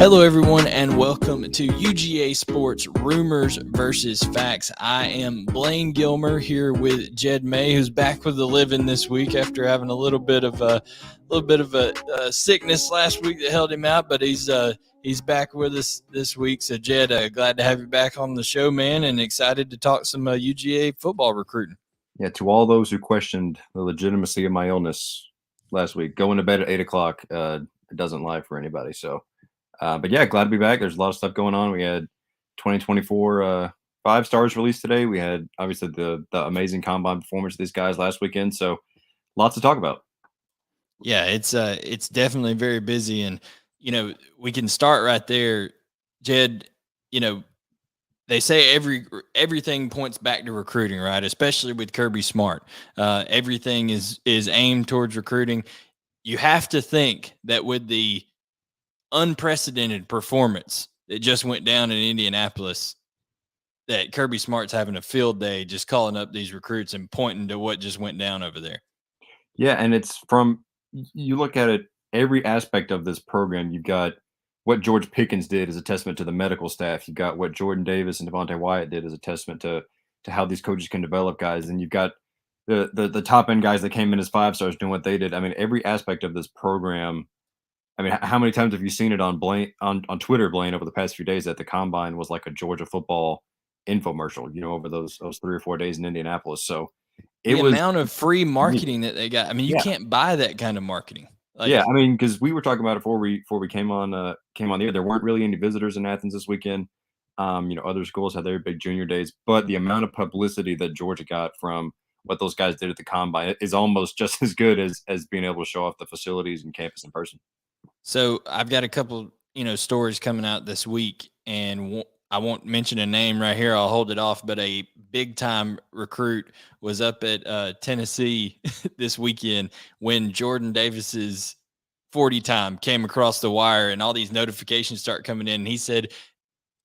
Hello, everyone, and welcome to UGA Sports Rumors versus Facts. I am Blaine Gilmer here with Jed May, who's back with the living this week after having a little bit of a sickness last week that held him out, but he's back with us this week. So, Jed, glad to have you back on the show, man, and excited to talk some UGA football recruiting. Yeah, to all those who questioned the legitimacy of my illness last week, going to bed at 8 o'clock, it doesn't lie for anybody. So, but yeah, glad to be back. There's a lot of stuff going on. We had 2024 5 stars released today. We had obviously the amazing combine performance of these guys last weekend. So, lots to talk about. Yeah, it's definitely very busy, and we can start right there, Jed. They say everything points back to recruiting, right? Especially with Kirby Smart, everything is aimed towards recruiting. You have to think that with the unprecedented performance that just went down in Indianapolis, that Kirby Smart's having a field day, just calling up these recruits and pointing to what just went down over there. Yeah, and it's you look at it, every aspect of this program. You've got what George Pickens did as a testament to the medical staff. You've got what Jordan Davis and Devontae Wyatt did as a testament to how these coaches can develop guys. And you've got the top end guys that came in as 5 stars doing what they did. I mean, every aspect of this program. I mean, how many times have you seen it on on Twitter, Blaine, over the past few days that the combine was like a Georgia football infomercial, over those 3 or 4 days in Indianapolis. So the amount of free marketing that they got. I mean, you can't buy that kind of marketing. Yeah, I mean, because we were talking about it before we came on the air. There weren't really any visitors in Athens this weekend. Other schools had their big junior days, but the amount of publicity that Georgia got from what those guys did at the combine is almost just as good as being able to show off the facilities and campus in person. So I've got a couple, stories coming out this week, and I won't mention a name right here. I'll hold it off. But a big time recruit was up at Tennessee this weekend when Jordan Davis's 40 time came across the wire, and all these notifications start coming in. And he said,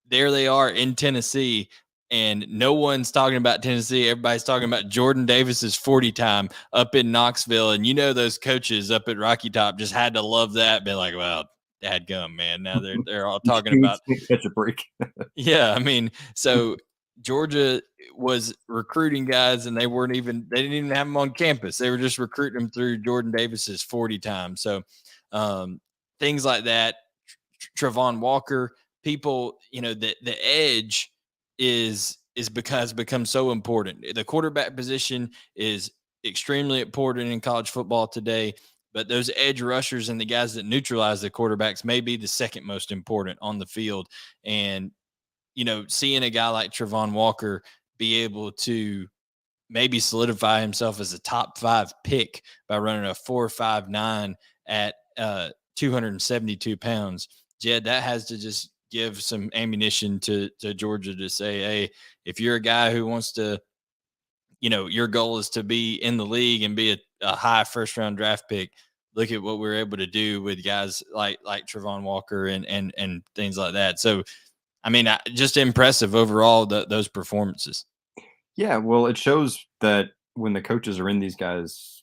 there they are in Tennessee, and no one's talking about Tennessee. Everybody's talking about Jordan Davis's 40 time up in Knoxville. And those coaches up at Rocky Top just had to love that. Be like, well, dadgum, man. Now they're all talking about catch a break. Yeah, I mean, so Georgia was recruiting guys, and they didn't even have them on campus. They were just recruiting them through Jordan Davis's 40 time. So things like that. Travon Walker, people, the edge is because become so important. The quarterback position is extremely important in college football today, but those edge rushers and the guys that neutralize the quarterbacks may be the second most important on the field. And seeing a guy like Travon Walker be able to maybe solidify himself as a top 5 pick by running a 4.59 at 272 pounds, Jed, that has to just give some ammunition to Georgia to say, hey, if you're a guy who wants to, your goal is to be in the league and be a high first round draft pick, look at what we're able to do with guys like Travon Walker and things like that. So, I mean, just impressive overall, those performances. Yeah, well, it shows that when the coaches are in these guys'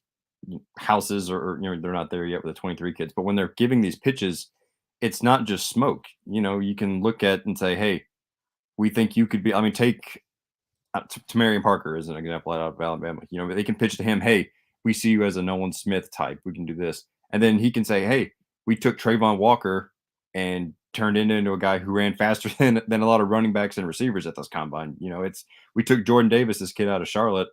houses, or they're not there yet with the 23 kids, but when they're giving these pitches, it's not just smoke. You can look at and say, hey, we think you could be. I mean, take Tamarian Parker as an example out of Alabama. They can pitch to him, hey, we see you as a Nolan Smith type. We can do this. And then he can say, hey, we took Travon Walker and turned into a guy who ran faster than a lot of running backs and receivers at this combine. We took Jordan Davis, this kid out of Charlotte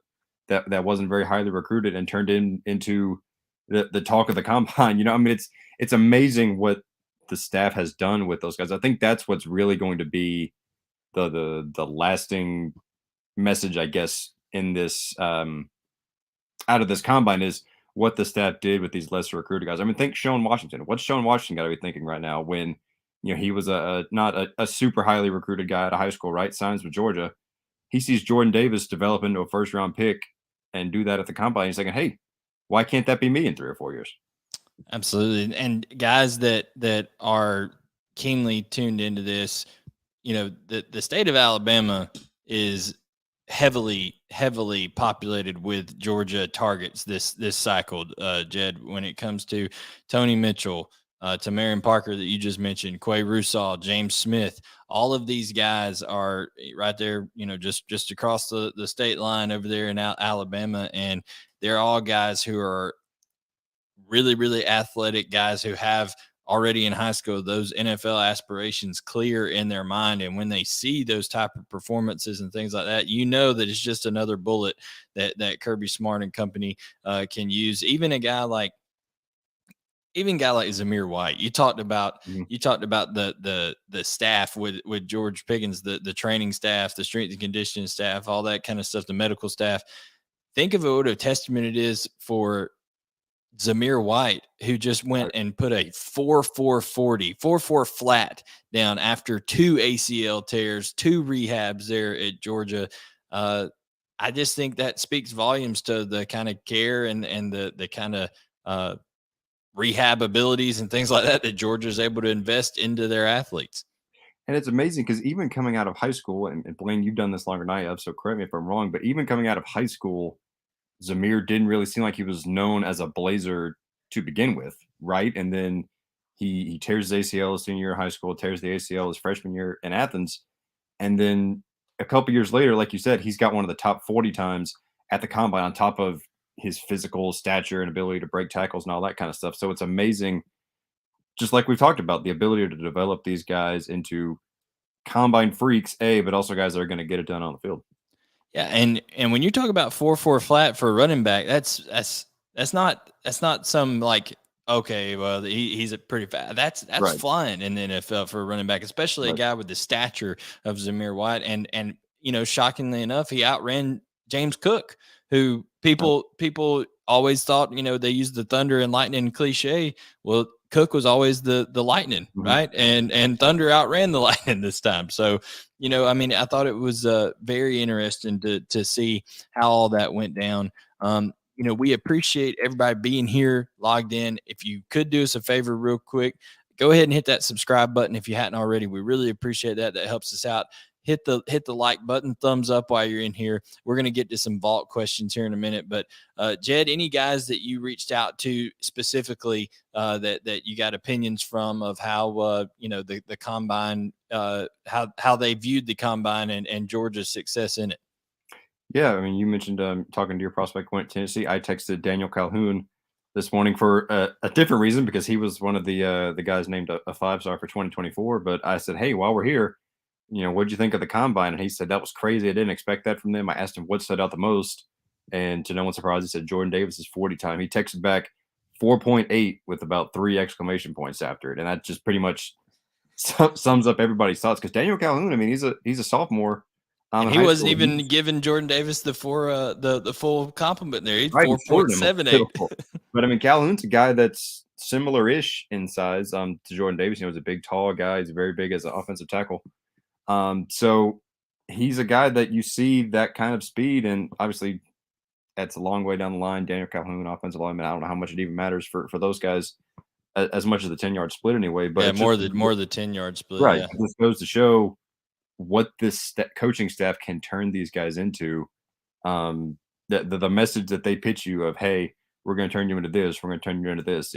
that wasn't very highly recruited, and turned him into the talk of the combine. I mean, it's amazing what the staff has done with those guys. I think that's what's really going to be the lasting message, I guess, in this out of this combine is what the staff did with these lesser recruited guys. I mean, think Sean Washington. What's Sean Washington got to be thinking right now when he was not a super highly recruited guy out of high school, right? Signs with Georgia. He sees Jordan Davis develop into a first round pick and do that at the combine. He's thinking, hey, why can't that be me in 3 or 4 years? Absolutely. And guys that are keenly tuned into this, the state of Alabama is heavily populated with Georgia targets this cycle, Jed, when it comes to Tony Mitchell, Tamarion Parker that you just mentioned, Quay Russaw, James Smith. All of these guys are right there, just across the state line over there in Alabama, and they're all guys who are really, really athletic guys who have already in high school those NFL aspirations clear in their mind. And when they see those type of performances and things like that, that it's just another bullet that Kirby Smart and company can use. Even a guy like Zamir White. You talked about the staff with George Pickens, the training staff, the strength and conditioning staff, all that kind of stuff, the medical staff. Think of what a testament it is for Zamir White, who just went and put a 4.4 flat down after 2 ACL tears, 2 rehabs there at Georgia. I just think that speaks volumes to the kind of care and the kind of rehab abilities and things like that Georgia is able to invest into their athletes. And it's amazing because even coming out of high school, and Blaine, you've done this longer than I have, so correct me if I'm wrong, but even coming out of high school, Zamir didn't really seem like he was known as a Blazer to begin with, right? And then he tears his ACL his senior year of high school, tears the ACL his freshman year in Athens, and then a couple years later, like you said, he's got one of the top 40 times at the combine on top of his physical stature and ability to break tackles and all that kind of stuff. So it's amazing, just like we've talked about, the ability to develop these guys into combine freaks, but also guys that are going to get it done on the field. Yeah, and when you talk about 4.4 flat for a running back, that's not some like, okay, well he's a pretty fast. That's Right. flying in the NFL for a running back, especially a guy with the stature of Zamir White. And shockingly enough, he outran James Cook, who people always thought, they used the thunder and lightning cliche. Well, Cook was always the lightning, right? And thunder outran the lightning this time. So, I thought it was very interesting to see how all that went down. We appreciate everybody being here, logged in. If you could do us a favor real quick, go ahead and hit that subscribe button if you hadn't already. We really appreciate that. That helps us out. Hit the like button, thumbs up while you're in here. We're going to get to some vault questions here in a minute. But Jed, any guys that you reached out to specifically that you got opinions from of how the combine, how they viewed the combine and Georgia's success in it? Yeah, I mean, you mentioned talking to your prospect went to Tennessee. I texted Daniel Calhoun this morning for a different reason because he was one of the guys named a 5-star for 2024. But I said, hey, while we're here, what'd you think of the combine? And he said, that was crazy. I didn't expect that from them. I asked him what stood out the most. And to no one's surprise, he said Jordan Davis's 40 time. He texted back 4.8 with about 3 exclamation points after it. And that just pretty much sums up everybody's thoughts. Because Daniel Calhoun, I mean, he's a sophomore. And he wasn't even giving Jordan Davis the full compliment there. He's right, 4.78. But I mean, Calhoun's a guy that's similar-ish in size to Jordan Davis. He's a big, tall guy. He's very big as an offensive tackle. So he's a guy that you see that kind of speed, and obviously that's a long way down the line. Daniel Calhoun, offensive lineman. I don't know how much it even matters for those guys as much as the 10-yard split anyway. But yeah, more the 10-yard split. Right. Yeah. This goes to show what this coaching staff can turn these guys into. The message that they pitch you of, hey, we're going to turn you into this, we're going to turn you into this.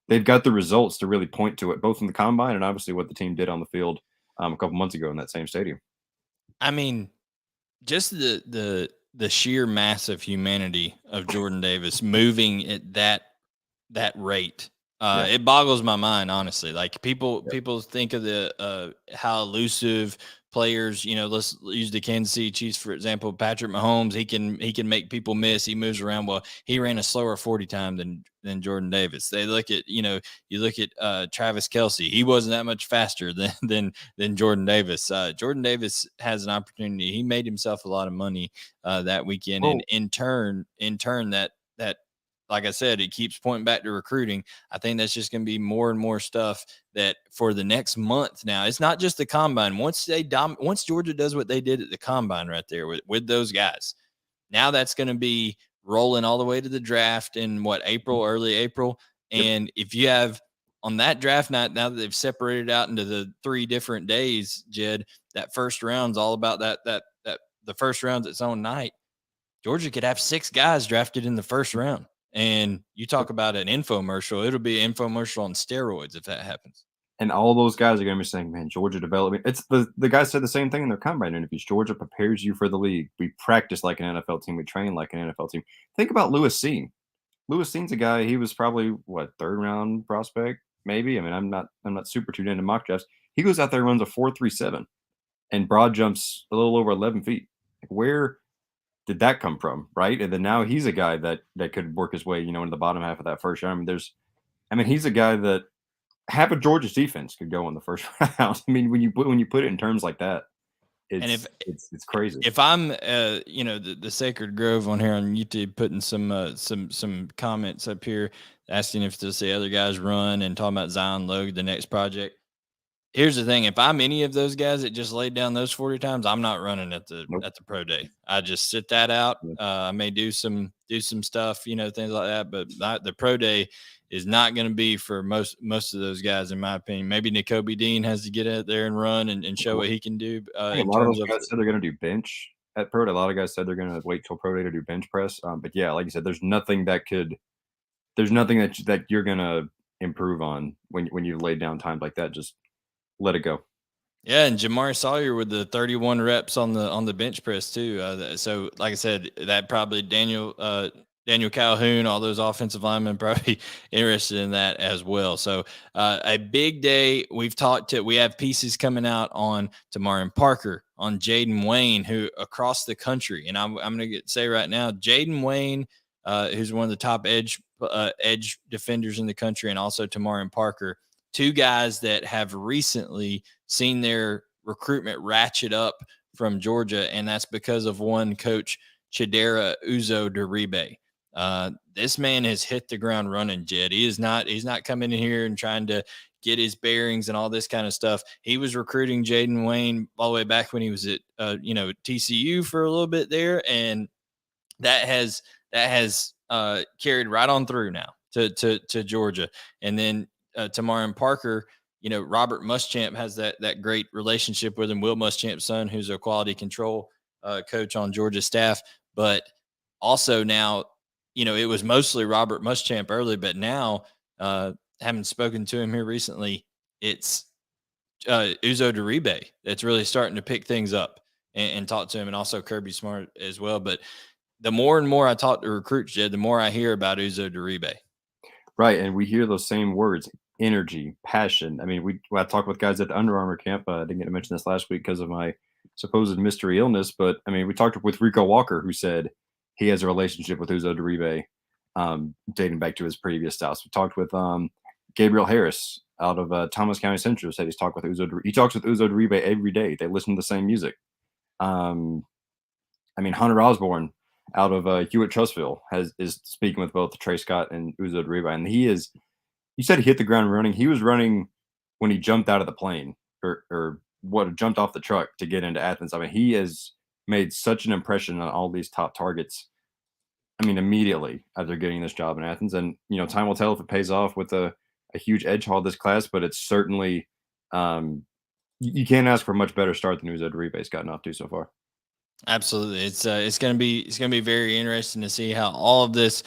They've got the results to really point to it, both in the combine and obviously what the team did on the field a couple months ago in that same stadium. I mean, just the sheer mass of humanity of Jordan Davis moving at that rate. It boggles my mind, honestly. Like people think of the how elusive players, let's use the Kansas City Chiefs, for example. Patrick Mahomes, he can make people miss. He moves around. Well, he ran a slower 40 time than Jordan Davis. They look at, you look at Travis Kelce. He wasn't that much faster than Jordan Davis. Jordan Davis has an opportunity. He made himself a lot of money that weekend. And in turn, that like I said, it keeps pointing back to recruiting. I think that's just going to be more and more stuff that for the next month now. It's not just the combine. Once Georgia does what they did at the combine right there with those guys, now that's going to be rolling all the way to the draft in early April. And if you have on that draft night, now that they've separated out into the 3 different days, Jed, that first round's all about that the first round's its own night. Georgia could have 6 guys drafted in the first round. And you talk about an infomercial, it'll be an infomercial on steroids if that happens. And all those guys are going to be saying, "Man, Georgia development." It's the guys said the same thing in their combine interviews. Georgia prepares you for the league. We practice like an NFL team. We train like an NFL team. Think about Lewis Cine. Lewis Cine's a guy. He was probably what, third round prospect, maybe. I mean, I'm not super tuned into mock drafts. He goes out there and runs a 4.37 and broad jumps a little over 11 feet. Like, where did that come from, right? And then now he's a guy that could work his way, into the bottom half of that first round. I mean, he's a guy that half of Georgia's defense could go in the first round. I mean, when you put it in terms like that, And it's crazy. if I'm the Sacred Grove on here on YouTube putting some comments up here asking if to see other guys run and talking about Zion Logue, the next project. Here's the thing: if I'm any of those guys that just laid down those 40 times, I'm not running at the Nope. pro day. I just sit that out. Yeah. I may do some stuff, things like that, but the pro day is not going to be for most of those guys, in my opinion. Maybe Nakobe Dean has to get out there and run and show what he can do. A lot of those guys said they're going to do bench at pro day. A lot of guys said they're going to wait till pro day to do bench press. But yeah, like you said, there's nothing that you're going to improve on when you lay down times like that. Just let it go. Yeah, and Jamari Sawyer with the 31 reps on the bench press too. So, like I said, that probably Daniel Calhoun, all those offensive linemen probably interested in that as well. So, a big day. We have pieces coming out on Tamarin Parker, on Jaden Wayne, who across the country, and I'm going to say right now, Jaden Wayne, who's one of the top edge defenders in the country, and also Tamarin Parker. Two guys that have recently seen their recruitment ratchet up from Georgia, and that's because of one coach, Chidera Uzo-Diribe. This man has hit the ground running, Jed. He's not coming in here and trying to get his bearings and all this kind of stuff. He was recruiting Jaden Wayne all the way back when he was at TCU for a little bit there, and that has carried right on through now to Georgia. And then Tamarin Parker, Robert Muschamp has that great relationship with him. Will Muschamp's son, who's a quality control coach on Georgia staff, but also now, it was mostly Robert Muschamp early, but now, having spoken to him here recently, it's Uzo-Diribe that's really starting to pick things up and talk to him, and also Kirby Smart as well. But the more and more I talk to recruits, Jed, the more I hear about Uzo-Diribe. Right, and we hear those same words: energy, passion. I mean, I talked with guys at the Under Armour camp. I didn't get to mention this last week because of my supposed mystery illness, but I mean, we talked with Rico Walker, who said he has a relationship with Uzo-Diribe, dating back to his previous spouse. We talked with Gabriel Harris out of Thomas County Central. Said he talks with Uzo-Diribe every day. They listen to the same music. I mean, Hunter Osborne out of Hewitt Trustville is speaking with both Trey Scott and Uzo-Diribe, and you said he hit the ground running. He was running when he jumped out of the plane or jumped off the truck to get into Athens. I mean, he has made such an impression on all these top targets. I mean, immediately after getting this job in Athens, and time will tell if it pays off with a huge edge haul this class. But it's certainly you can't ask for a much better start than Uzo-Diribe's gotten off to so far. Absolutely. It's going to be very interesting to see how all of this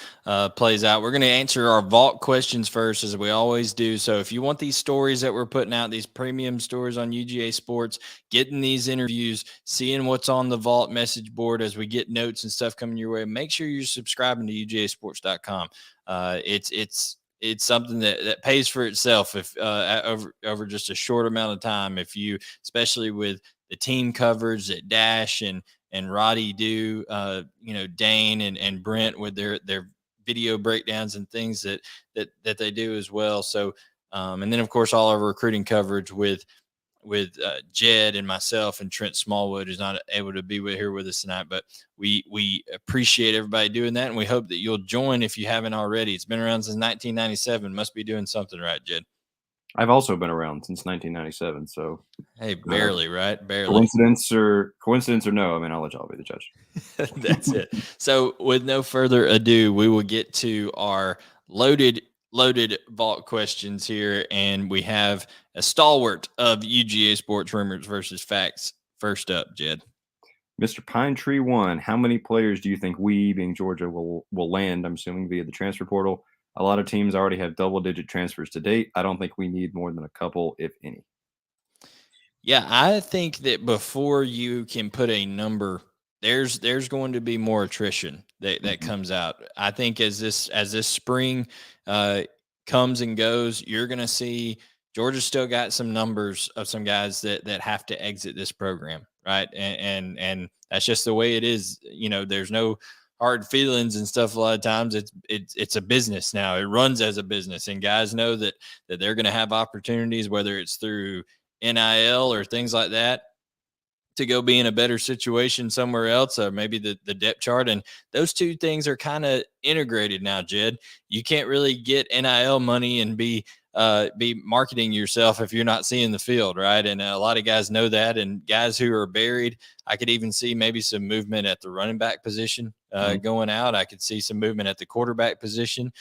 plays out. We're going to answer our vault questions first, as we always do. So if you want these stories that we're putting out, these premium stories on UGA Sports, getting these interviews, seeing what's on the vault message board as we get notes and stuff coming your way, make sure you're subscribing to UGAsports.com. It's something that pays for itself if over just a short amount of time. If you, especially with the team coverage that Dash and Roddy do, Dane and Brent with their video breakdowns and things that they do as well. So, and then of course all our recruiting coverage with Jed and myself and Trent Smallwood, who's not able to be here with us tonight, but we appreciate everybody doing that, and we hope that you'll join if you haven't already. It's been around since 1997. Must be doing something right, Jed. I've also been around since 1997, so hey, barely, right? Barely. Coincidence or no? I mean, I'll let y'all be the judge. That's it. So, with no further ado, we will get to our loaded vault questions here, and we have a stalwart of UGA Sports Rumors versus Facts. First up, Jed. Mr. Pine Tree One, how many players do you think we, being Georgia, will land? I'm assuming via the transfer portal. A lot of teams already have double-digit transfers to date. I don't think we need more than a couple, if any. Yeah, I think that before you can put a number, there's going to be more attrition that Mhm. comes out. I think as this spring uh, comes and goes, you're going to see Georgia still got some numbers of some guys that have to exit this program, right? And that's just the way it is. There's no hard feelings and stuff. A lot of times, it's a business now. It runs as a business, and guys know that they're going to have opportunities, whether it's through NIL or things like that, to go be in a better situation somewhere else, or maybe the depth chart. And those two things are kind of integrated now, Jed. You can't really get NIL money and be marketing yourself if you're not seeing the field, right? And a lot of guys know that. And guys who are buried, I could even see maybe some movement at the running back position Mhm. going out. I could see some movement at the quarterback position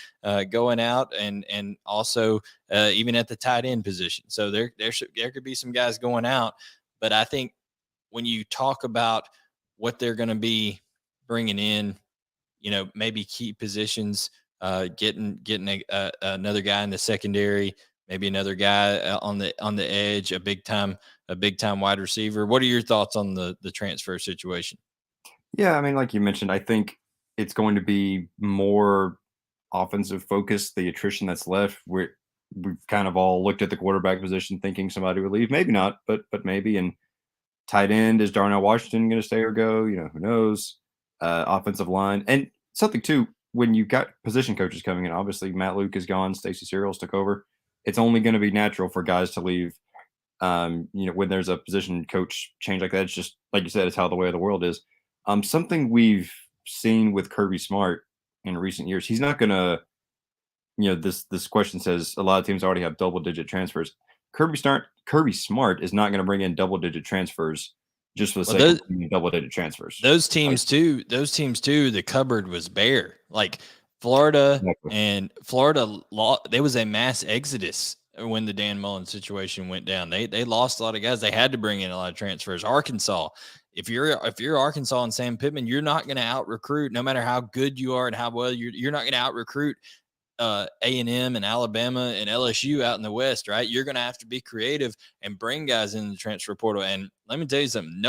going out, and also even at the tight end position. So there could be some guys going out, but I think when you talk about what they're going to be bringing in, maybe key positions, getting another guy in the secondary, maybe another guy on the edge, a big time wide receiver. What are your thoughts on the transfer situation? Yeah, I mean, like you mentioned, I think it's going to be more offensive focused. The attrition that's left, we've kind of all looked at the quarterback position, thinking somebody would leave. Maybe not, but maybe. And tight end, is Darnell Washington going to stay or go? Who knows? Offensive line, and something too. When you've got position coaches coming in, obviously Matt Luke is gone, Stacey Searles took over. It's only going to be natural for guys to leave. When there's a position coach change like that, it's just like you said, it's how the way of the world is. Something we've seen with Kirby Smart in recent years, he's not going to. This question says a lot of teams already have double digit transfers. Kirby Smart is not going to bring in double digit transfers just for the Well, sake of those bringing double digit transfers. those Like, teams too. Those teams too. The cupboard was bare. Like Florida exactly. and Florida, there was a mass exodus when the Dan Mullen situation went down. They lost a lot of guys. They had to bring in a lot of transfers. Arkansas. If you're Arkansas and Sam Pittman, you're not going to out recruit, no matter how good you are and how well you're not going to out recruit A&M and Alabama and LSU out in the West, right? You're going to have to be creative and bring guys in the transfer portal. And let me tell you something.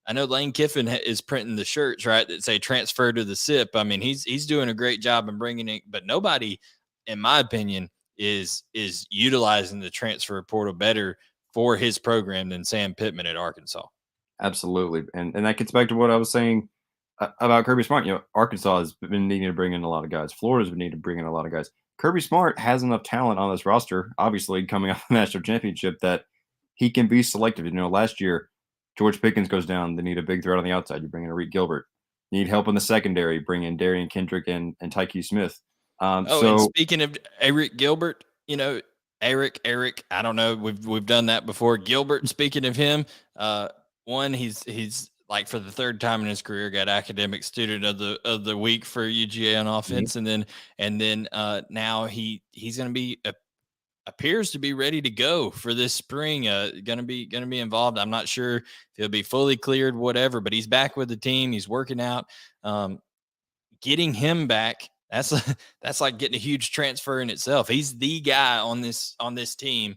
I know Lane Kiffin is printing the shirts, right, that say transfer to the SIP. I mean, he's doing a great job in bringing it, but nobody, in my opinion, is utilizing the transfer portal better for his program than Sam Pittman at Arkansas. Absolutely, and that gets back to what I was saying about Kirby Smart. Arkansas has been needing to bring in a lot of guys. Florida's been needing to bring in a lot of guys. Kirby Smart has enough talent on this roster, obviously coming off the national championship, that he can be selective. Last year George Pickens goes down. They need a big threat on the outside. You bring in Reed Gilbert. You need help in the secondary. Bring in Darian Kendrick and Tyke Smith. Oh, and So speaking of Eric Gilbert, Eric, I don't know. We've done that before. Gilbert, speaking of him, one, he's like for the third time in his career got academic student of the week for UGA on mhm, offense, and then now he's going to be appears to be ready to go for this spring. Gonna be involved. I'm not sure if he'll be fully cleared, whatever, but he's back with the team. He's working out. Getting him back, that's that's like getting a huge transfer in itself. He's the guy on this team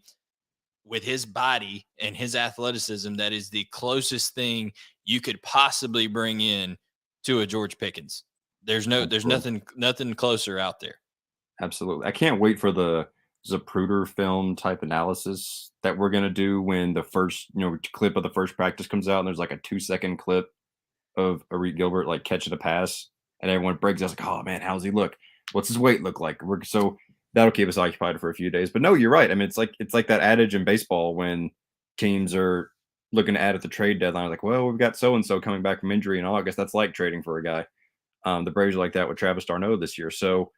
with his body and his athleticism that is the closest thing you could possibly bring in to a George Pickens. There's absolutely. nothing closer out there. Absolutely. I can't wait for the Zapruder film type analysis that we're gonna do when the first, clip of the first practice comes out, and there's like a 2-second clip of Reed Gilbert like catching a pass, and everyone breaks out like, "Oh man, how's he look? What's his weight look like?" So that'll keep us occupied for a few days. But no, you're right. I mean, it's like that adage in baseball when teams are looking to add at the trade deadline, like, well, we've got so and so coming back from injury in August. That's like trading for a guy. The Braves are like that with Travis d'Arnaud this year. So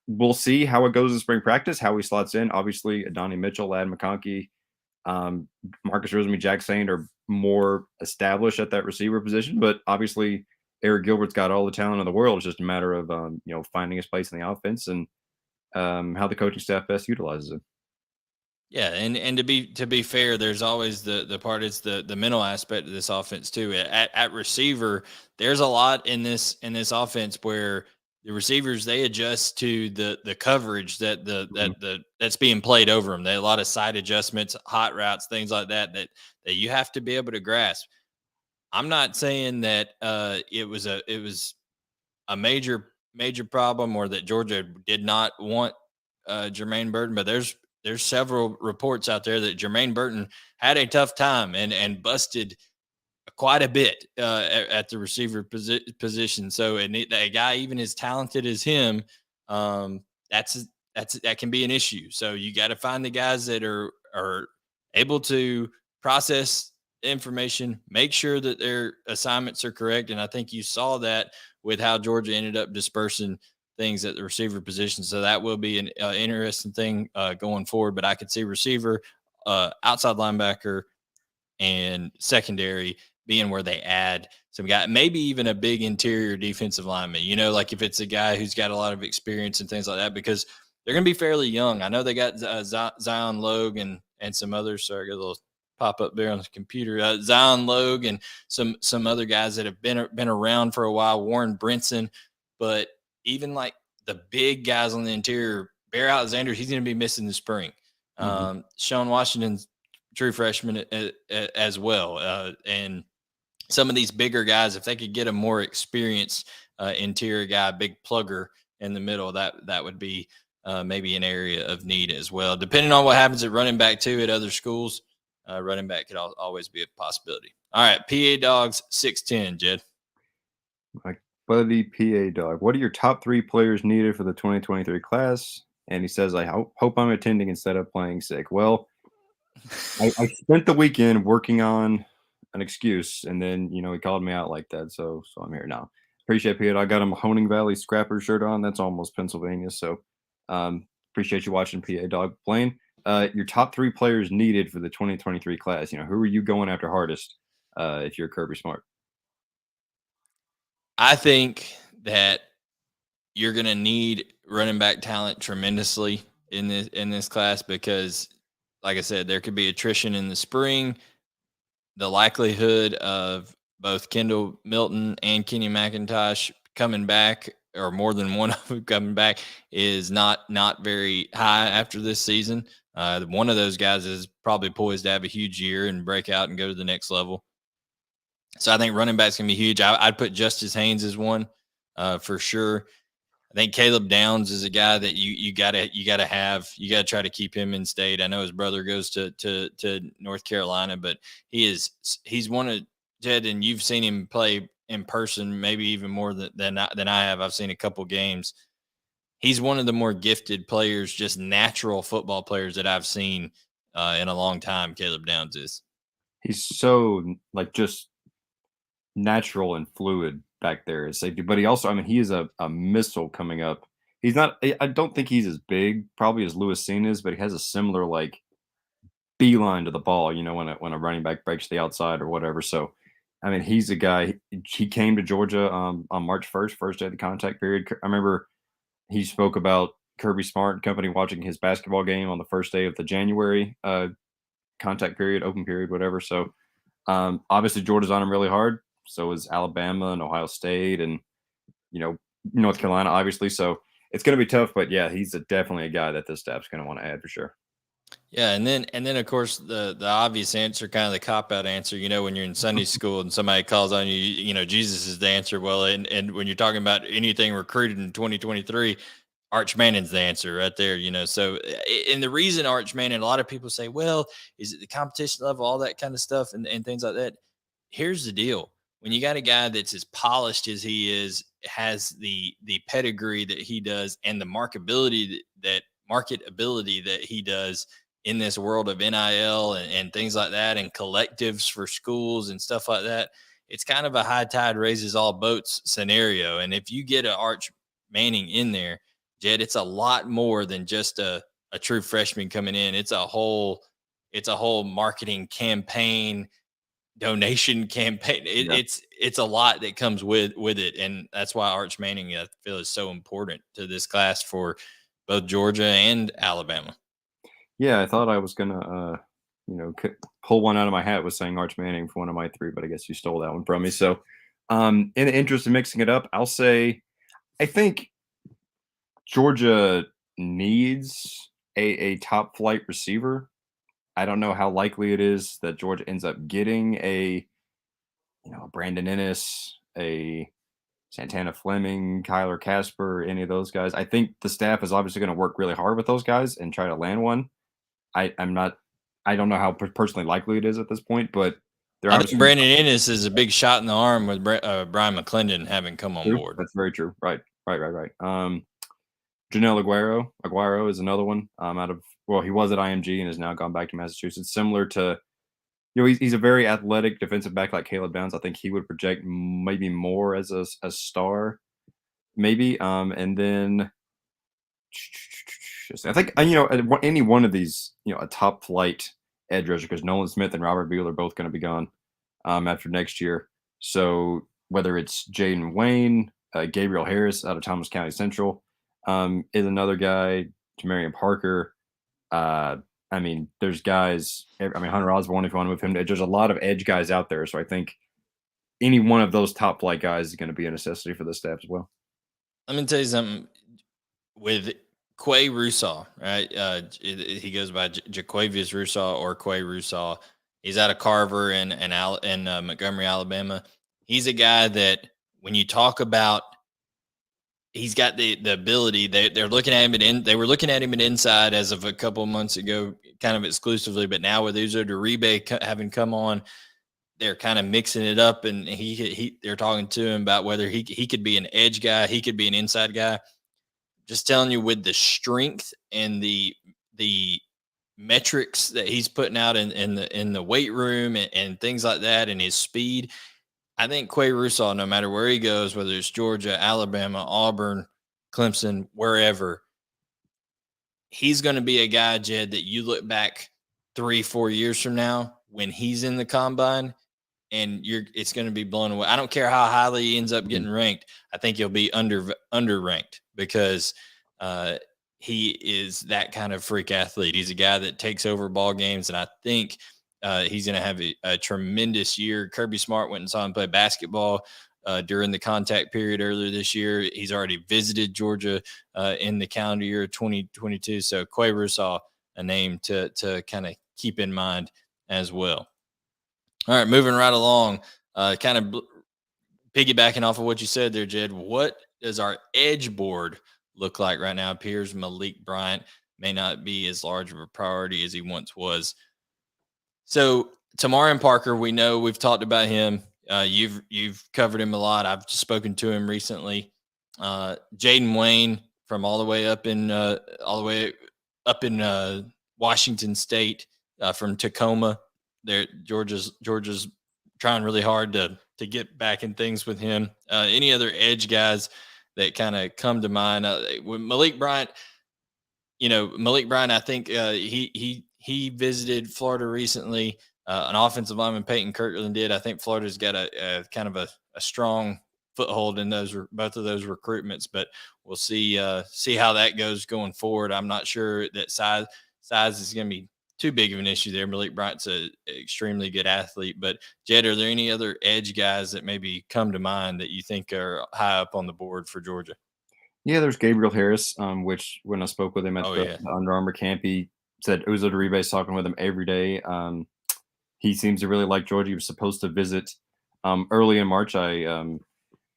we'll see how it goes in spring practice, how he slots in. Obviously, Adonai Mitchell, Lad McConkey, um, Marcus Rosemary, Jack Saint are more established at that receiver position, but obviously Eric Gilbert's got all the talent in the world. It's just a matter of finding his place in the offense and how the coaching staff best utilizes him. Yeah, and to be fair, there's always the part, it's the mental aspect of this offense too. At receiver, there's a lot in this offense where the receivers, they adjust to the coverage Mhm. that's being played over them. They a lot of side adjustments, hot routes, things like that you have to be able to grasp. I'm not saying that it was a major problem, or that Georgia did not want Jermaine Burton, but there's several reports out there that Jermaine Burton had a tough time and busted quite a bit at the receiver position. So, and a guy even as talented as him, um, that's that can be an issue. So you got to find the guys that are able to process information, make sure that their assignments are correct. And I think you saw that with how Georgia ended up dispersing things at the receiver position. So that will be an interesting thing going forward. But I could see receiver, outside linebacker, and secondary being where they add some guy, maybe even a big interior defensive lineman. You know, like if it's a guy who's got a lot of experience and things like that, because they're going to be fairly young. I know they got Zion Logue and some others. Sorry, I got a little pop up there on the computer. Zion Logue and some other guys that have been around for a while. Warren Brinson, but even like the big guys on the interior, Bear Alexander, he's going to be missing the spring. Mhm. Sean Washington's true freshman as well. And some of these bigger guys, if they could get a more experienced interior guy, big plugger in the middle, that would be maybe an area of need as well. Depending on what happens at running back too at other schools, running back could always be a possibility. All right, PA Dogs 6'10", Jed. My buddy PA Dog. What are your top 3 players needed for the 2023 class? And he says, I hope I'm attending instead of playing sick. Well, I spent the weekend working on an excuse, and then he called me out like that. So I'm here now. Appreciate it. I got him a Honing Valley Scrapper shirt on. That's almost Pennsylvania. So appreciate you watching, PA Dog. Blaine, your top 3 players needed for the 2023 class. Who are you going after hardest if you're Kirby Smart? I think that you're going to need running back talent tremendously in this class, because like I said, there could be attrition in the spring. The likelihood of both Kendall Milton and Kenny McIntosh coming back, or more than one of them coming back, is not very high after this season. One of those guys is probably poised to have a huge year and break out and go to the next level. So I think running back's gonna be huge. I'd put Justice Haynes as one for sure. I think Caleb Downs is a guy that you gotta try to keep him in state. I know his brother goes to North Carolina, but he's one of Jed, and you've seen him play in person, maybe even more than I have. I've seen a couple games. He's one of the more gifted players, just natural football players that I've seen in a long time. Caleb Downs is. He's so like just natural and fluid back there as safety. But he also, I mean, he is a missile coming up. He's not. I don't think he's as big, probably as Lewis Seen is, but he has a similar like beeline to the ball. When a running back breaks the outside or whatever. So, I mean, he's a guy. He came to Georgia on March 1st, first day of the contact period. I remember he spoke about Kirby Smart and company watching his basketball game on the first day of the January contact period, open period, whatever. So obviously, Georgia's on him really hard. So is Alabama and Ohio State and, you know, North Carolina, obviously. So it's going to be tough. But yeah, he's definitely a guy that this staff's going to want to add for sure. Yeah, and then of course the obvious answer, kind of the cop out answer, when you're in Sunday school and somebody calls on you, Jesus is the answer. Well, and when you're talking about anything recruited in 2023, Arch Manning's the answer right there. So and the reason Arch Manning, a lot of people say, well, is it the competition level, all that kind of stuff, and things like that. Here's the deal: when you got a guy that's as polished as he is, has the pedigree that he does, and the marketability that he does in this world of NIL and things like that, and collectives for schools and stuff like that, it's kind of a high tide raises all boats scenario. And if you get an Arch Manning in there, Jed, it's a lot more than just a true freshman coming in. It's a whole marketing campaign, donation campaign. Yeah. It's a lot that comes with it, and that's why Arch Manning, I feel, is so important to this class for both Georgia and Alabama. Yeah, I thought I was gonna, pull one out of my hat with saying Arch Manning for one of my three, but I guess you stole that one from me. So, in the interest of mixing it up, I'll say I think Georgia needs a top flight receiver. I don't know how likely it is that Georgia ends up getting a Brandon Ennis, a Santana Fleming, Kyler Casper, any of those guys. I think the staff is obviously going to work really hard with those guys and try to land one. I'm not. I don't know how personally likely it is at this point, but they're I think obviously Brandon Ennis is a big shot in the arm with Brian McClendon having come on true. board. That's very true. Right, right, right, right. Janelle Aguero. Aguero is another one. Out of well, he was at IMG and has now gone back to Massachusetts. Similar to he's a very athletic defensive back like Caleb Downs. I think he would project maybe more as a star, maybe. And then I think any one of these, a top flight edge rusher because Nolan Smith and Robert Beal are both going to be gone after next year. So whether it's Jaden Wayne, Gabriel Harris out of Thomas County Central is another guy, Jamarian Parker. Uh, I mean, there's guys. I mean, Hunter Osborne, if you want to move him, there's a lot of edge guys out there. So I think any one of those top flight guys is going to be a necessity for the staff as well. Let me tell you something with Quay Russaw, right? He goes by Jaquavius Russaw or Quay Russaw. He's out of Carver in Montgomery, Alabama. He's a guy that when you talk about, he's got the ability. They're looking at him they were looking at him at inside as of a couple of months ago, kind of exclusively. But now with Uzo Duribe having come on, they're kind of mixing it up, and they're talking to him about whether he could be an edge guy, he could be an inside guy. Just telling you, with the strength and the metrics that he's putting out in the weight room and things like that, and his speed, I think Quay Russaw, no matter where he goes, whether it's Georgia, Alabama, Auburn, Clemson, wherever, he's going to be a guy, Jed, that you look back 3-4 years from now when he's in the combine and it's going to be blown away. I don't care how highly he ends up getting ranked. I think he'll be underranked because he is that kind of freak athlete. He's a guy that takes over ball games, and I think he's going to have a tremendous year. Kirby Smart went and saw him play basketball during the contact period earlier this year. He's already visited Georgia in the calendar year 2022. So Quay Russaw, a name to kind of keep in mind as well. All right, moving right along, kind of piggybacking off of what you said there, Jed. What does our edge board look like right now? It appears Malik Bryant may not be as large of a priority as he once was. So Tamarian Parker, we know we've talked about him. You've covered him a lot. I've spoken to him recently. Jaden Wayne from all the way up in Washington State, from Tacoma. There, Georgia's trying really hard to get back in things with him. Any other edge guys that kind of come to mind? With Malik Bryant, I think he visited Florida recently. An offensive lineman, Peyton Kirkland, did. I think Florida's got a kind of a strong foothold in both of those recruitments, but we'll see how that goes going forward. I'm not sure that size is going to be too big of an issue there. Malik Bryant's an extremely good athlete, but Jed, are there any other edge guys that maybe come to mind that you think are high up on the board for Georgia? Yeah, there's Gabriel Harris, which when I spoke with him at Oh the, yeah, the Under Armour camp, he said Uzo Duribe's talking with him every day. He seems to really like Georgia. He was supposed to visit early in March. I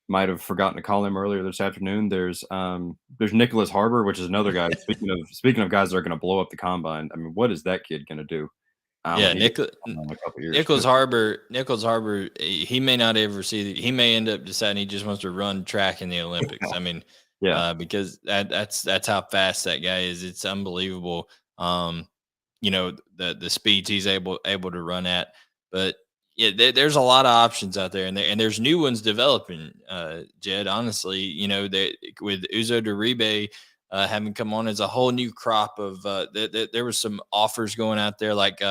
might have forgotten to call him earlier this afternoon. There's Nicholas Harbor, which is another guy. Speaking of guys that are going to blow up the combine, I mean, what is that kid going to do? yeah. He in a couple years. Nichols Harbor, he may not ever see. He may end up deciding he just wants to run track in the Olympics. I mean, Yeah, because that's how fast that guy is. It's unbelievable. The speeds he's able to run at. But yeah, there's a lot of options out there, and there's new ones developing. Jed, honestly, that with Uzo Duribe having come on, as a whole new crop of there was some offers going out there, like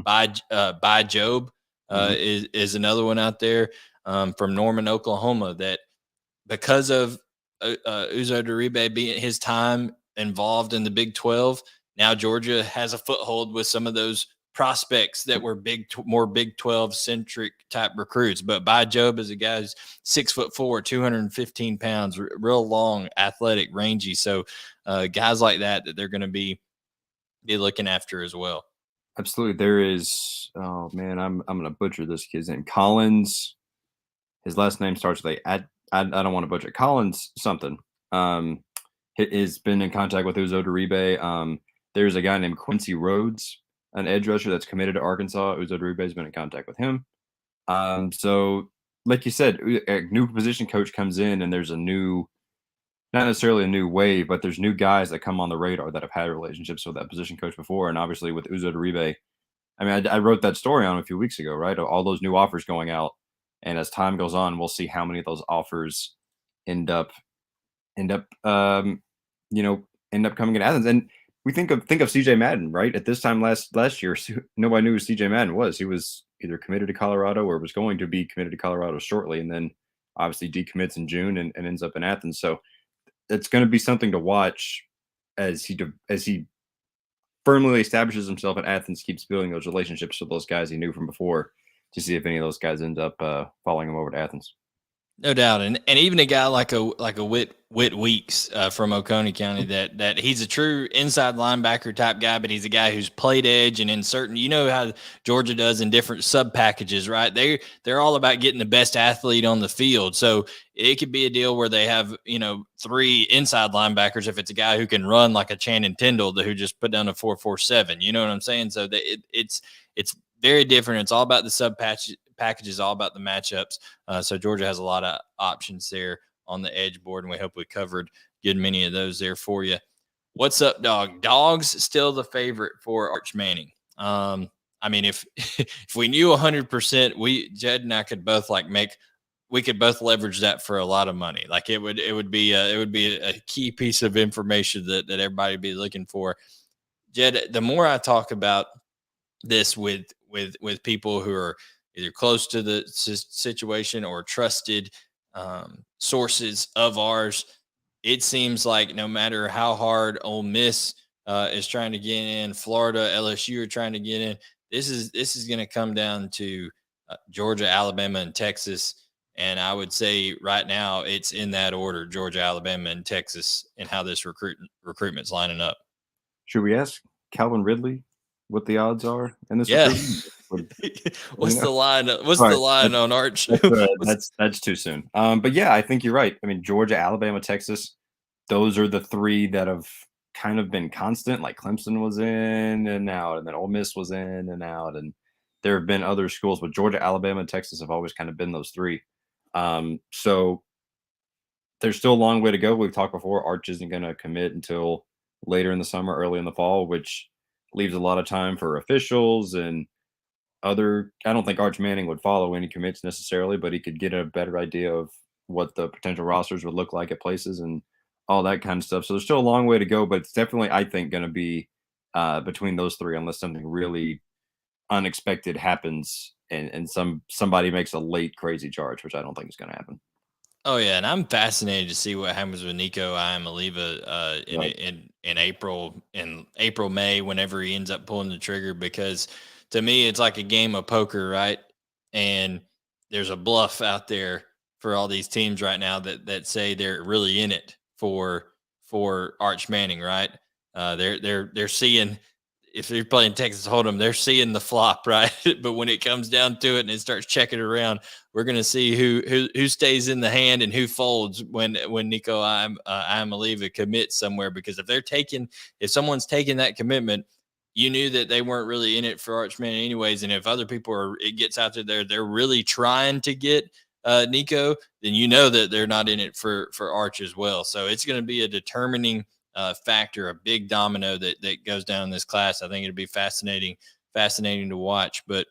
by Job is another one out there from Norman, Oklahoma, that because of Uzo Duribe being his time involved in the Big 12, now Georgia has a foothold with some of those prospects that were more Big 12 centric type recruits. But By Job is a guy who's 6'4", 215 pounds, real long, athletic, rangy. So guys like that they're going to be looking after as well. Absolutely. There is, oh man, I'm gonna butcher this kid's name. Collins. His last name starts with a. I don't want to butcher it. Collins something. Um, has been in contact with Uzo Duribe. There's a guy named Quincy Rhodes, an edge rusher that's committed to Arkansas. Uzo Duribe has been in contact with him. So like you said, a new position coach comes in, and there's a new, not necessarily a new wave, but there's new guys that come on the radar that have had relationships with that position coach before. And obviously with Uzo Duribe, I mean, I wrote that story on him a few weeks ago, right? All those new offers going out, and as time goes on, we'll see how many of those offers end up, end up, um, end up coming in Athens. And we think of CJ Madden, right? At this time last year, nobody knew who CJ Madden was. He was either committed to Colorado or was going to be committed to Colorado shortly, and then obviously decommits in June and ends up in Athens. So it's going to be something to watch as he firmly establishes himself at Athens, keeps building those relationships with those guys he knew from before, to see if any of those guys end up following him over to Athens. No doubt, and even a guy like a Whit Weeks from Oconee County, that he's a true inside linebacker type guy, but he's a guy who's played edge and in certain, how Georgia does in different sub packages, right? They're all about getting the best athlete on the field, so it could be a deal where they have 3 inside linebackers if it's a guy who can run like a Channing Tindall who just put down a 4.47. You know what I'm saying? So it's very different. It's all about the sub packages, all about the matchups. So Georgia has a lot of options there on the edge board, and we hope we covered good many of those there for you. What's up, dog? Dog's still the favorite for Arch Manning. I mean, if if we knew 100%, Jed and I could both we could both leverage that for a lot of money. Like it would be a key piece of information that everybody would be looking for. Jed, the more I talk about this with people who are either close to the situation or trusted sources of ours, it seems like no matter how hard Ole Miss is trying to get in, Florida, LSU are trying to get in, this is going to come down to Georgia, Alabama, and Texas. And I would say right now it's in that order: Georgia, Alabama, and Texas, and how this recruitment's lining up. Should we ask Calvin Ridley what the odds are in this recruitment? What's the line? What's the line on Arch? That's too soon. But yeah, I think you're right. I mean, Georgia, Alabama, Texas, those are the 3 that have kind of been constant. Like Clemson was in and out, and then Ole Miss was in and out, and there have been other schools, but Georgia, Alabama, and Texas have always kind of been those 3. So there's still a long way to go. We've talked before, Arch isn't going to commit until later in the summer, early in the fall, which leaves a lot of time for officials and other. I don't think Arch Manning would follow any commits necessarily, but he could get a better idea of what the potential rosters would look like at places and all that kind of stuff. So there's still a long way to go, but it's definitely, I think, going to be between those 3, unless something really unexpected happens and somebody makes a late crazy charge, which I don't think is going to happen. Oh yeah, and I'm fascinated to see what happens with Nico Iamaleava in April, May, whenever he ends up pulling the trigger, because to me it's like a game of poker, right? And there's a bluff out there for all these teams right now that say they're really in it for Arch Manning, right? They're seeing, if they're playing Texas Hold'em, they're seeing the flop, right? But when it comes down to it and it starts checking around, we're going to see who stays in the hand and who folds when Nico Iamaleava commits somewhere. Because if someone's taking that commitment, you knew that they weren't really in it for Arch Manning anyways. And if other people it gets out there, they're really trying to get Nico, then you know that they're not in it for Arch as well. So it's going to be a determining factor, a big domino that goes down in this class. I think it'll be fascinating to watch. But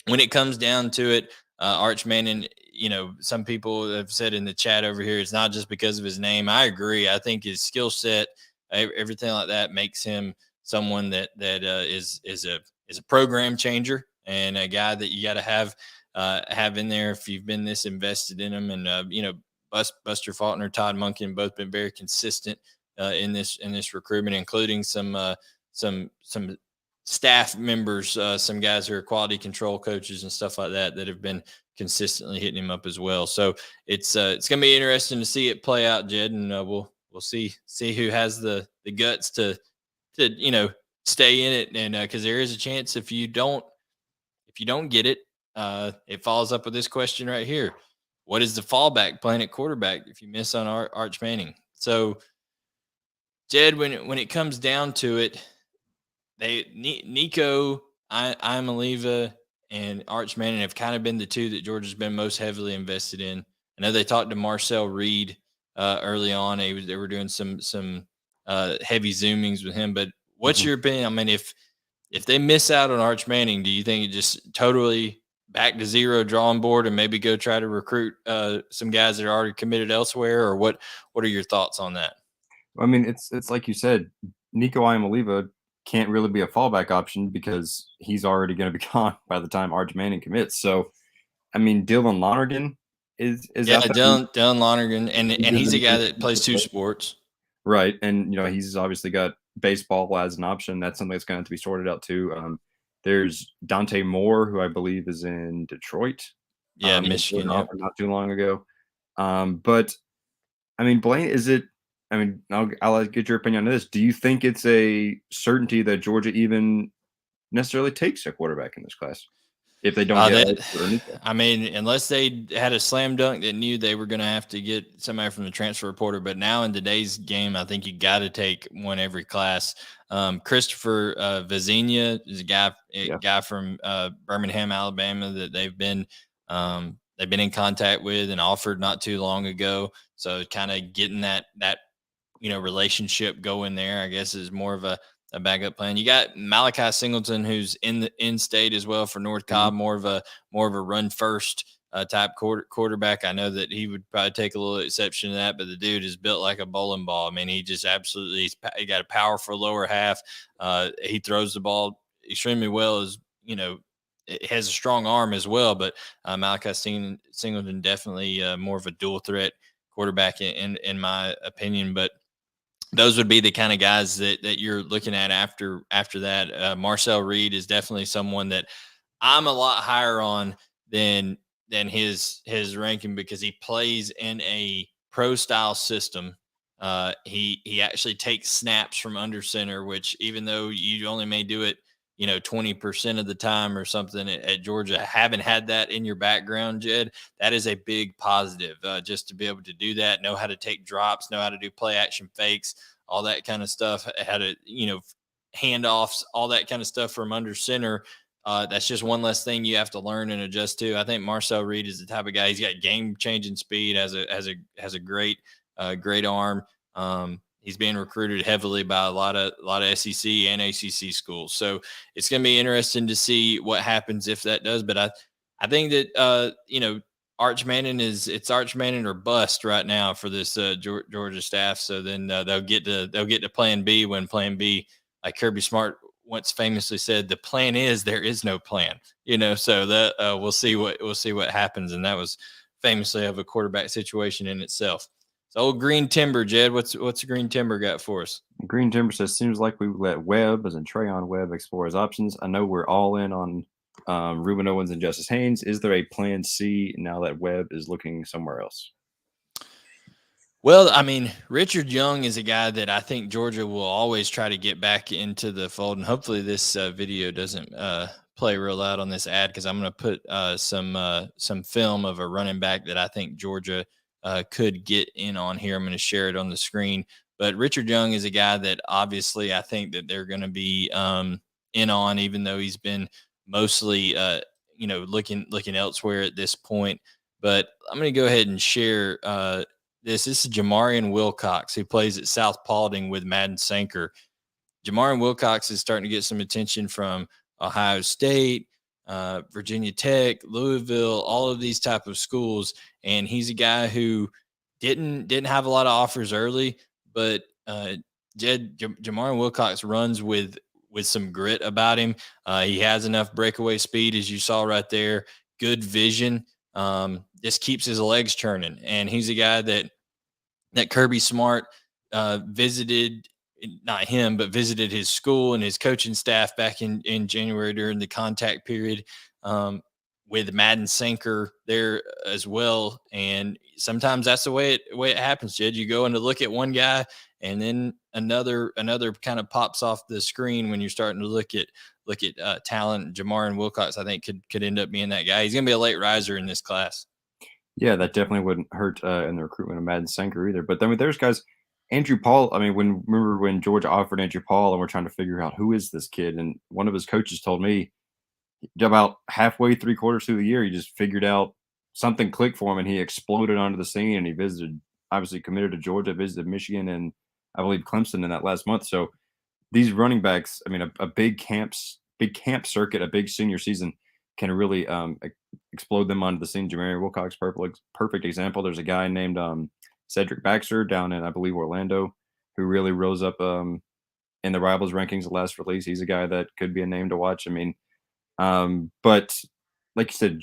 when it comes down to it, Arch Manning, some people have said in the chat over here, it's not just because of his name. I agree. I think his skill set, everything like that, makes him someone that is a program changer and a guy that you got to have in there if you've been this invested in him. And Buster Faulkner, Todd Monken, both been very consistent in this recruitment, including some some staff members, some guys who are quality control coaches and stuff like that have been consistently hitting him up as well. So it's going to be interesting to see it play out, Jed, and we'll see who has the guts to stay in it, and because there is a chance if you don't get it, it follows up with this question right here: what is the fallback plan at quarterback if you miss on Arch Manning? So, Jed, when it comes down to it, Nico Iamaleava and Arch Manning have kind of been the two that Georgia's been most heavily invested in. I know they talked to Marcel Reed early on. They were doing some heavy zoomings with him. But what's your opinion? I mean, if they miss out on Arch Manning, do you think it just totally back to zero drawing board and maybe go try to recruit some guys that are already committed elsewhere, or what are your thoughts on that? I mean, it's like you said, Nico Iamaleava can't really be a fallback option because he's already going to be gone by the time Arch Manning commits. So, I mean, Dylan Lonergan is out there. Dylan Lonergan, and he's a guy that plays two sports. Right, and he's obviously got baseball as an option. That's something that's going to have to be sorted out too. There's Dante Moore, who I believe is in Detroit. Yeah, Michigan. Not too long ago. But I mean, Blaine, is it? I mean, I'll get your opinion on this. Do you think it's a certainty that Georgia even necessarily takes a quarterback in this class if they don't get? I mean, unless they had a slam dunk that knew they were going to have to get somebody from the transfer portal. But now in today's game, I think you got to take one every class. Christopher Vezina is a guy from Birmingham, Alabama that they've been in contact with and offered not too long ago. So kind of getting that relationship going there, I guess, is more of a backup plan. You got Malachi Singleton, who's in state as well for North Cobb, more of a run first type quarterback. I know that he would probably take a little exception to that, but the dude is built like a bowling ball. I mean, he just absolutely, he got a powerful lower half. He throws the ball extremely well, it has a strong arm as well, but Malachi Singleton definitely more of a dual threat quarterback in my opinion. But those would be the kind of guys that you're looking at after that. Marcel Reed is definitely someone that I'm a lot higher on than his ranking because he plays in a pro style system. He actually takes snaps from under center, which even though you only may do it 20% of the time or something at Georgia, haven't had that in your background, Jed, that is a big positive, just to be able to do that, know how to take drops, know how to do play action fakes, all that kind of stuff, how to, handoffs, all that kind of stuff from under center. That's just one less thing you have to learn and adjust to. I think Marcel Reed is the type of guy, he's got game changing speed, has a great arm. He's being recruited heavily by a lot of SEC and ACC schools. So it's going to be interesting to see what happens if that does. But I think that, Arch Manning it's Arch Manning or bust right now for this Georgia staff. So then they'll get to plan B when plan B, like Kirby Smart once famously said, the plan is there is no plan, so that we'll see what happens. And that was famously of a quarterback situation in itself. So old Green Timber, Jed, what's Green Timber got for us? Green Timber says, seems like we let Webb, as in Trayon Webb, explore his options. I know we're all in on Ruben Owens and Justice Haynes. Is there a plan C now that Webb is looking somewhere else? Well, I mean, Richard Young is a guy that I think Georgia will always try to get back into the fold. And hopefully this video doesn't play real loud on this ad, because I'm going to put some film of a running back that I think Georgia could get in on here. I'm going to share it on the screen. But Richard Young is a guy that obviously I think that they're going to be in on, even though he's been mostly, looking elsewhere at this point. But I'm going to go ahead and share this. This is Jamarian Wilcox, who plays at South Paulding with Madden Sanker. Jamarian Wilcox is starting to get some attention from Ohio State, Virginia Tech, Louisville, all of these type of schools. And he's a guy who didn't have a lot of offers early, but Jamarian Wilcox runs with some grit about him. He has enough breakaway speed, as you saw right there, good vision. Just keeps his legs turning. And he's a guy that Kirby Smart visited not him, but visited his school and his coaching staff back in January during the contact period. With Madden Sanker there as well. And sometimes that's the way it happens, Jed. You go in to look at one guy, and then another kind of pops off the screen when you're starting to look at talent. Jamarian Wilcox, I think, could end up being that guy. He's going to be a late riser in this class. Yeah, that definitely wouldn't hurt in the recruitment of Madden Sanker either. But I mean, there's guys. Andrew Paul. I mean, remember when Georgia offered Andrew Paul, and we're trying to figure out who is this kid, and one of his coaches told me about halfway, 3/4 through the year, he just figured out something clicked for him, and he exploded onto the scene. And he visited, obviously committed to Georgia, visited Michigan, and I believe Clemson in that last month. So these running backs, I mean, a big camp circuit, a big senior season can really explode them onto the scene. Jamarian Wilcox, perfect example. There's a guy named Cedric Baxter down in, I believe, Orlando, who really rose up in the Rivals rankings. The last release, he's a guy that could be a name to watch. I mean, but like you said,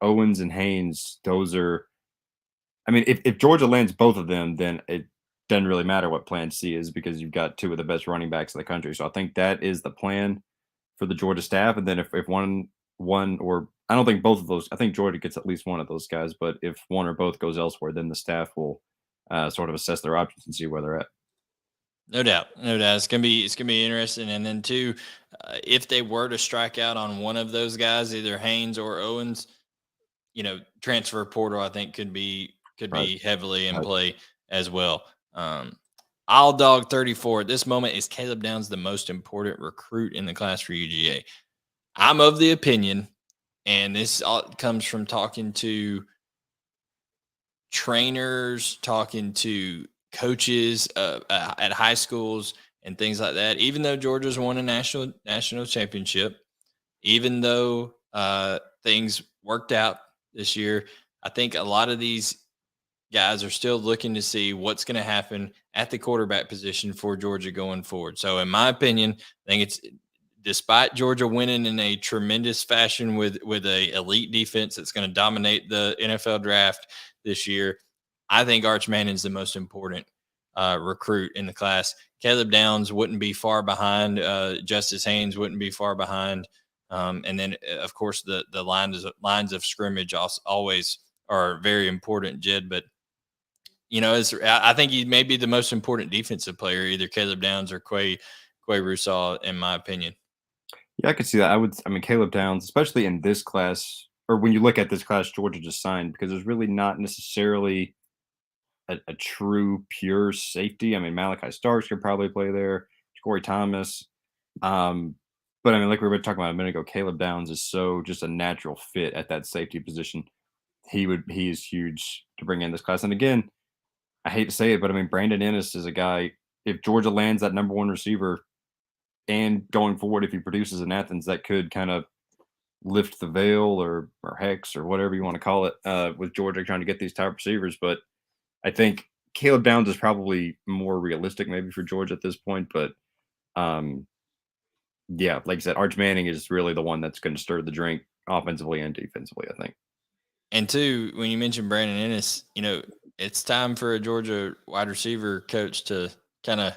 Owens and Haynes, those are. I mean, if Georgia lands both of them, then it doesn't really matter what Plan C is because you've got two of the best running backs in the country. So I think that is the plan for the Georgia staff. And then if one or I don't think both of those, I think Georgia gets at least one of those guys. But if one or both goes elsewhere, then the staff will sort of assess their options and see where they're at. No doubt, no doubt. It's gonna be interesting. And then too, if they were to strike out on one of those guys, either Haynes or Owens, transfer portal I think could Right. be heavily in Right. play as well. I'll dog 34 at this moment. Is Caleb Downs the most important recruit in the class for UGA? I'm of the opinion, and this all comes from talking to trainers, talking to coaches at high schools and things like that. Even though Georgia's won a national championship, even though things worked out this year, I think a lot of these guys are still looking to see what's going to happen at the quarterback position for Georgia going forward. So, in my opinion, I think it's despite Georgia winning in a tremendous fashion with a elite defense that's going to dominate the NFL draft this year. I think Arch Manning's the most important recruit in the class. Caleb Downs wouldn't be far behind. Justice Haynes wouldn't be far behind. And then, of course, the lines of scrimmage always are very important, Jed. But I think he may be the most important defensive player, either Caleb Downs or Quay Russaw, in my opinion. Yeah, I could see that. I mean, Caleb Downs, especially in this class, or when you look at this class Georgia just signed, because there's really not necessarily a true pure safety. I mean, Malachi Starks could probably play there, Corey Thomas. But I mean, like we were talking about a minute ago, Caleb Downs is so just a natural fit at that safety position. He is huge to bring in this class. And again, I hate to say it, but I mean, Brandon Ennis is a guy. If Georgia lands that number one receiver, and going forward, if he produces in Athens, that could kind of lift the veil or hex or whatever you want to call it with Georgia trying to get these top receivers. But I think Caleb Downs is probably more realistic maybe for Georgia at this point. But yeah, like I said, Arch Manning is really the one that's going to stir the drink offensively and defensively, I think. And two, when you mentioned Brandon Ennis, it's time for a Georgia wide receiver coach to kind of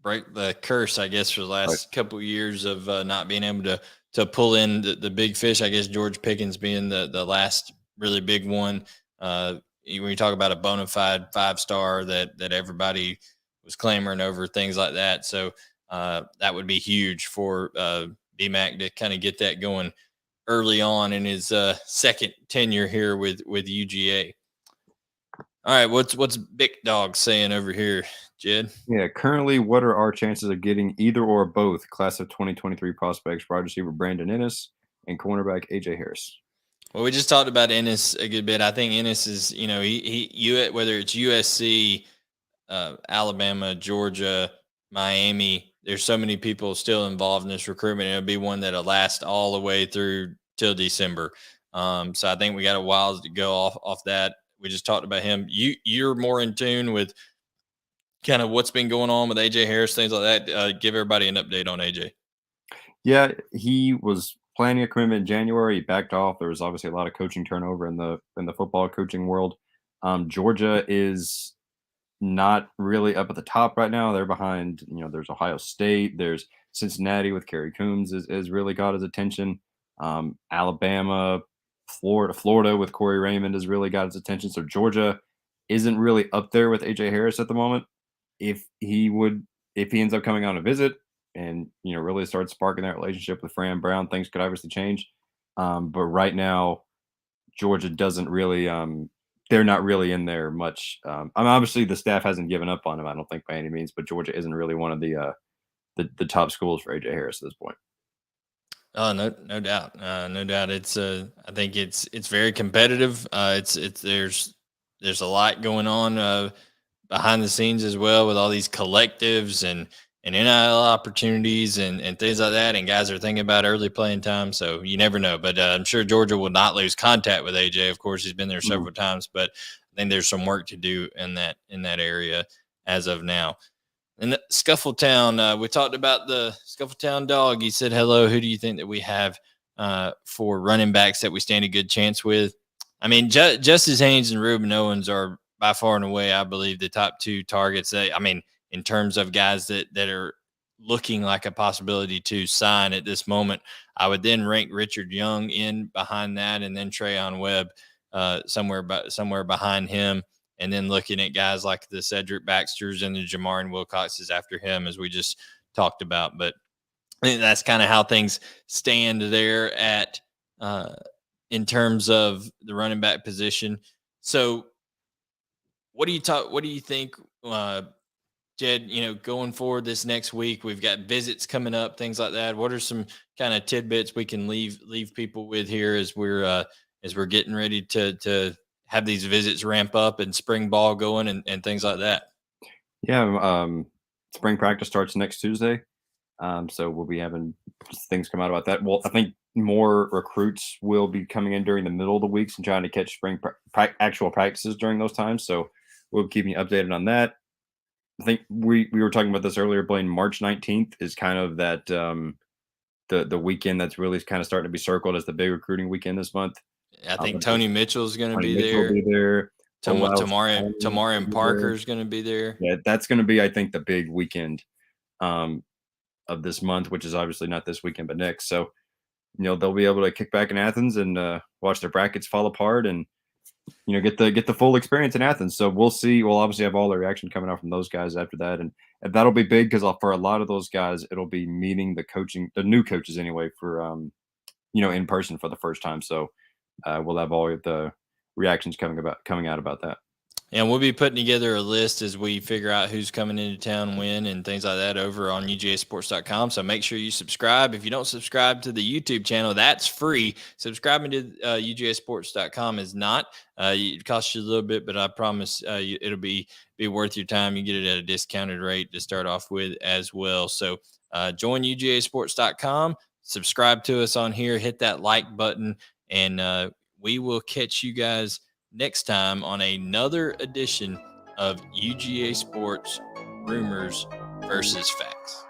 break the curse, I guess, for the Right. last couple of years of not being able to pull in the big fish. I guess George Pickens being the last really big one. When you talk about a bona fide 5-star that everybody was clamoring over, things like that. So that would be huge for BMAC to kind of get that going early on in his second tenure here with UGA. All right, what's Big Dog saying over here, Jed? Yeah, currently, what are our chances of getting either or both class of 2023 prospects, wide receiver Brandon Ennis and cornerback AJ Harris? Well, we just talked about Ennis a good bit. I think Ennis is, whether it's USC, Alabama, Georgia, Miami, there's so many people still involved in this recruitment. It'll be one that'll last all the way through till December. So I think we got a while to go off that. We just talked about him. You're more in tune with kind of what's been going on with AJ Harris, things like that. Give everybody an update on AJ. Yeah, he was planning a commitment in January. He backed off. There was obviously a lot of coaching turnover in the football coaching world. Georgia is not really up at the top right now. They're behind, there's Ohio State, there's Cincinnati with Kerry Coombs is really got his attention. Alabama, Florida with Corey Raymond has really got his attention. So Georgia isn't really up there with AJ Harris at the moment. If he ends up coming on a visit and really starts sparking that relationship with Fran Brown, things could obviously change. But right now, Georgia doesn't really they're not really in there much. Obviously the staff hasn't given up on him, I don't think by any means, but Georgia isn't really one of the top schools for AJ Harris at this point. Oh, no doubt, no doubt. It's I think it's very competitive. It's there's a lot going on behind the scenes as well with all these collectives and NIL opportunities and things like that. And guys are thinking about early playing time, so you never know. But I'm sure Georgia will not lose contact with AJ. Of course, he's been there several times, but I think there's some work to do in that area as of now. And Scuffletown, we talked about the Scuffletown dog. He said, hello, who do you think that we have for running backs that we stand a good chance with? I mean, Justice Haynes and Ruben Owens are by far and away, I believe, the top two targets. In terms of guys that are looking like a possibility to sign at this moment, I would then rank Richard Young in behind that, and then Trayon Webb somewhere behind him. And then looking at guys like the Cedric Baxters and the Jamarian Wilcoxes after him, as we just talked about. But I think that's kind of how things stand there at in terms of the running back position. So what do you think, Jed, going forward this next week? We've got visits coming up, things like that. What are some kind of tidbits we can leave people with here as we're getting ready to have these visits ramp up and spring ball going and things like that? Yeah, spring practice starts next Tuesday. So we'll be having things come out about that. Well, I think more recruits will be coming in during the middle of the weeks and trying to catch spring actual practices during those times. So we'll keep you updated on that. I think we were talking about this earlier, Blaine. March 19th is kind of that the weekend that's really kind of starting to be circled as the big recruiting weekend this month. I think Tony Mitchell's going to be Mitchell there. Will be there. Tamarian Parker's going to be there. Yeah, that's going to be, I think, the big weekend of this month, which is obviously not this weekend, but next. So, they'll be able to kick back in Athens and watch their brackets fall apart and, get the full experience in Athens. So we'll see. We'll obviously have all the reaction coming out from those guys after that. And that'll be big because for a lot of those guys, it'll be meeting the new coaches anyway for, in person for the first time. So we'll have all of the reactions coming out about that. And we'll be putting together a list as we figure out who's coming into town when and things like that over on UGASports.com. So make sure you subscribe. If you don't subscribe to the YouTube channel, that's free. Subscribing to UGASports.com is not. It costs you a little bit, but I promise it'll be worth your time. You get it at a discounted rate to start off with as well. So join UGASports.com. Subscribe to us on here. Hit that like button, and we will catch you guys next time on another edition of UGA Sports Rumors versus Facts.